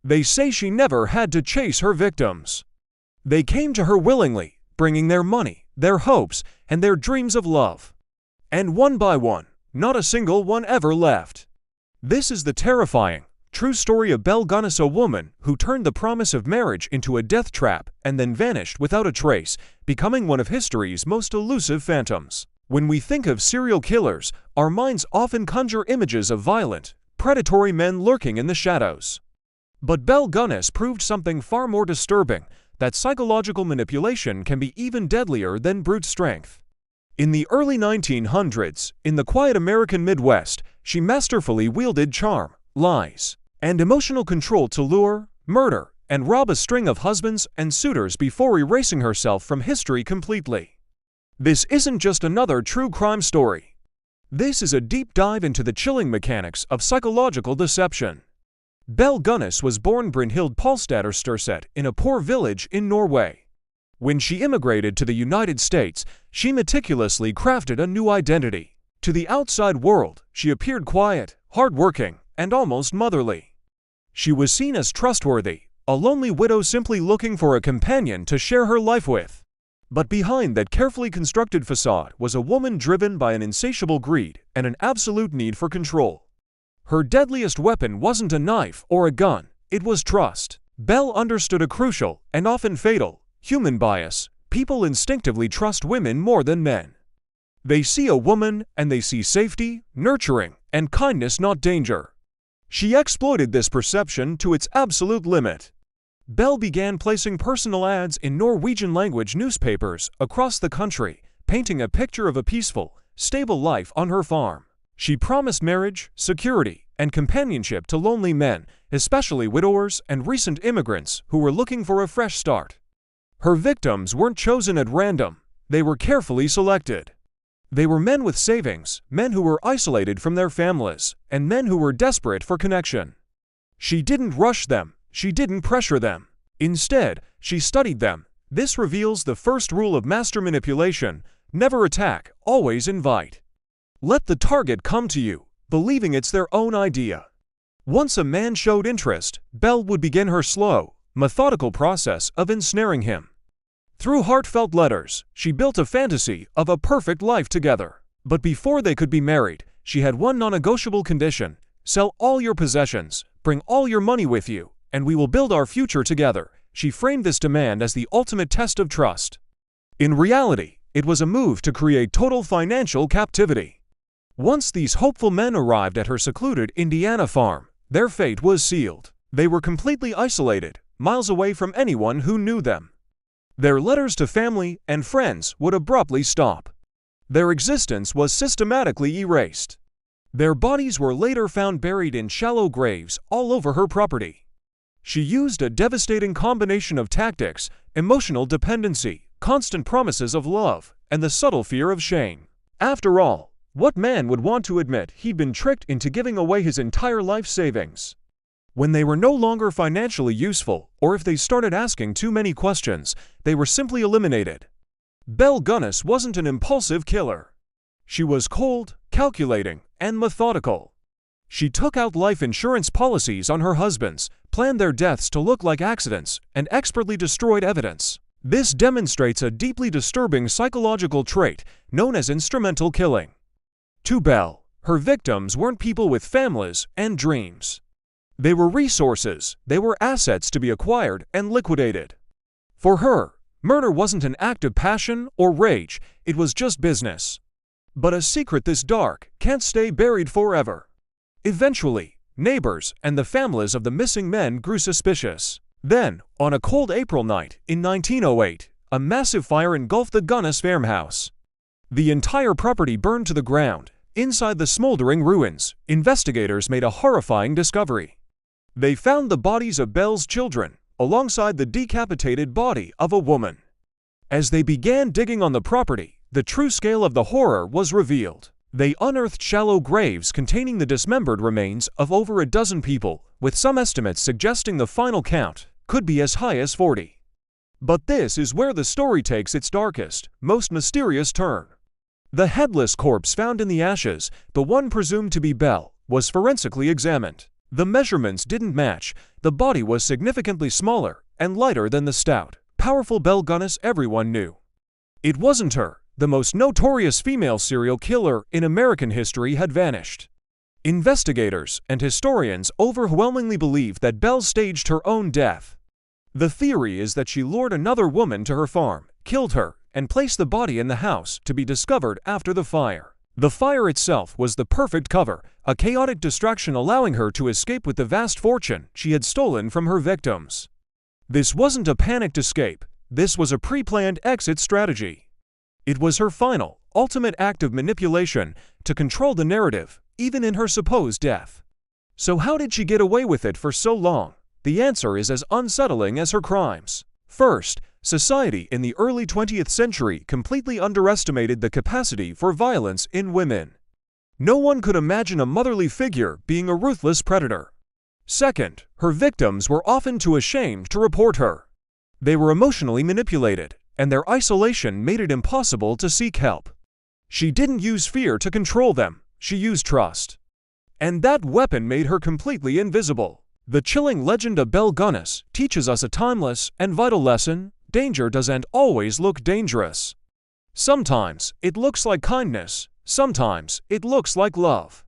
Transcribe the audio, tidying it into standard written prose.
They say she never had to chase her victims. They came to her willingly, bringing their money, their hopes, and their dreams of love. And one by one, not a single one ever left. This is the terrifying, true story of Belle, a woman who turned the promise of marriage into a death trap and then vanished without a trace, becoming one of history's most elusive phantoms. When we think of serial killers, our minds often conjure images of violent, predatory men lurking in the shadows. But Belle proved something far more disturbing, that psychological manipulation can be even deadlier than brute strength. In the early 1900s, in the quiet American Midwest, she masterfully wielded charm, lies, and emotional control to lure, murder, and rob a string of husbands and suitors before erasing herself from history completely. This isn't just another true crime story. This is a deep dive into the chilling mechanics of psychological deception. Belle was born Brynhild Paulstatter Sturset in a poor village in Norway. When she immigrated to the United States, she meticulously crafted a new identity. To the outside world, she appeared quiet, hardworking, and almost motherly. She was seen as trustworthy, a lonely widow simply looking for a companion to share her life with. But behind that carefully constructed facade was a woman driven by an insatiable greed and an absolute need for control. Her deadliest weapon wasn't a knife or a gun, it was trust. Belle understood a crucial, and often fatal, human bias. People instinctively trust women more than men. They see a woman, and they see safety, nurturing, and kindness, not danger. She exploited this perception to its absolute limit. Belle began placing personal ads in Norwegian-language newspapers across the country, painting a picture of a peaceful, stable life on her farm. She promised marriage, security, and companionship to lonely men, especially widowers and recent immigrants who were looking for a fresh start. Her victims weren't chosen at random, they were carefully selected. They were men with savings, men who were isolated from their families, and men who were desperate for connection. She didn't rush them, she didn't pressure them. Instead, she studied them. This reveals the first rule of master manipulation: never attack, always invite. Let the target come to you, believing it's their own idea. Once a man showed interest, Belle would begin her slow, methodical process of ensnaring him. Through heartfelt letters, she built a fantasy of a perfect life together. But before they could be married, she had one non-negotiable condition: sell all your possessions, bring all your money with you, and we will build our future together. She framed this demand as the ultimate test of trust. In reality, it was a move to create total financial captivity. Once these hopeful men arrived at her secluded Indiana farm, their fate was sealed. They were completely isolated, miles away from anyone who knew them. Their letters to family and friends would abruptly stop. Their existence was systematically erased. Their bodies were later found buried in shallow graves all over her property. She used a devastating combination of tactics: emotional dependency, constant promises of love, and the subtle fear of shame. After all, what man would want to admit he'd been tricked into giving away his entire life savings? When they were no longer financially useful, or if they started asking too many questions, they were simply eliminated. Belle wasn't an impulsive killer. She was cold, calculating, and methodical. She took out life insurance policies on her husbands, planned their deaths to look like accidents, and expertly destroyed evidence. This demonstrates a deeply disturbing psychological trait known as instrumental killing. To Belle, her victims weren't people with families and dreams. They were resources, they were assets to be acquired and liquidated. For her, murder wasn't an act of passion or rage, it was just business. But a secret this dark can't stay buried forever. Eventually, neighbors and the families of the missing men grew suspicious. Then, on a cold April night in 1908, a massive fire engulfed the farmhouse. The entire property burned to the ground. Inside the smoldering ruins, investigators made a horrifying discovery. They found the bodies of Belle's children, alongside the decapitated body of a woman. As they began digging on the property, the true scale of the horror was revealed. They unearthed shallow graves containing the dismembered remains of over a dozen people, with some estimates suggesting the final count could be as high as 40. But this is where the story takes its darkest, most mysterious turn. The headless corpse found in the ashes, the one presumed to be Belle, was forensically examined. The measurements didn't match. The body was significantly smaller and lighter than the stout, powerful Belle everyone knew. It wasn't her. The most notorious female serial killer in American history had vanished. Investigators and historians overwhelmingly believe that Belle staged her own death. The theory is that she lured another woman to her farm, killed her, and placed the body in the house to be discovered after the fire. The fire itself was the perfect cover, a chaotic distraction allowing her to escape with the vast fortune she had stolen from her victims. This wasn't a panicked escape. This was a pre-planned exit strategy. It was her final, ultimate act of manipulation to control the narrative, even in her supposed death. So how did she get away with it for so long? The answer is as unsettling as her crimes. First, society in the early 20th century completely underestimated the capacity for violence in women. No one could imagine a motherly figure being a ruthless predator. Second, her victims were often too ashamed to report her. They were emotionally manipulated, and their isolation made it impossible to seek help. She didn't use fear to control them, she used trust. And that weapon made her completely invisible. The chilling legend of Belle teaches us a timeless and vital lesson: danger doesn't always look dangerous. Sometimes it looks like kindness, sometimes it looks like love.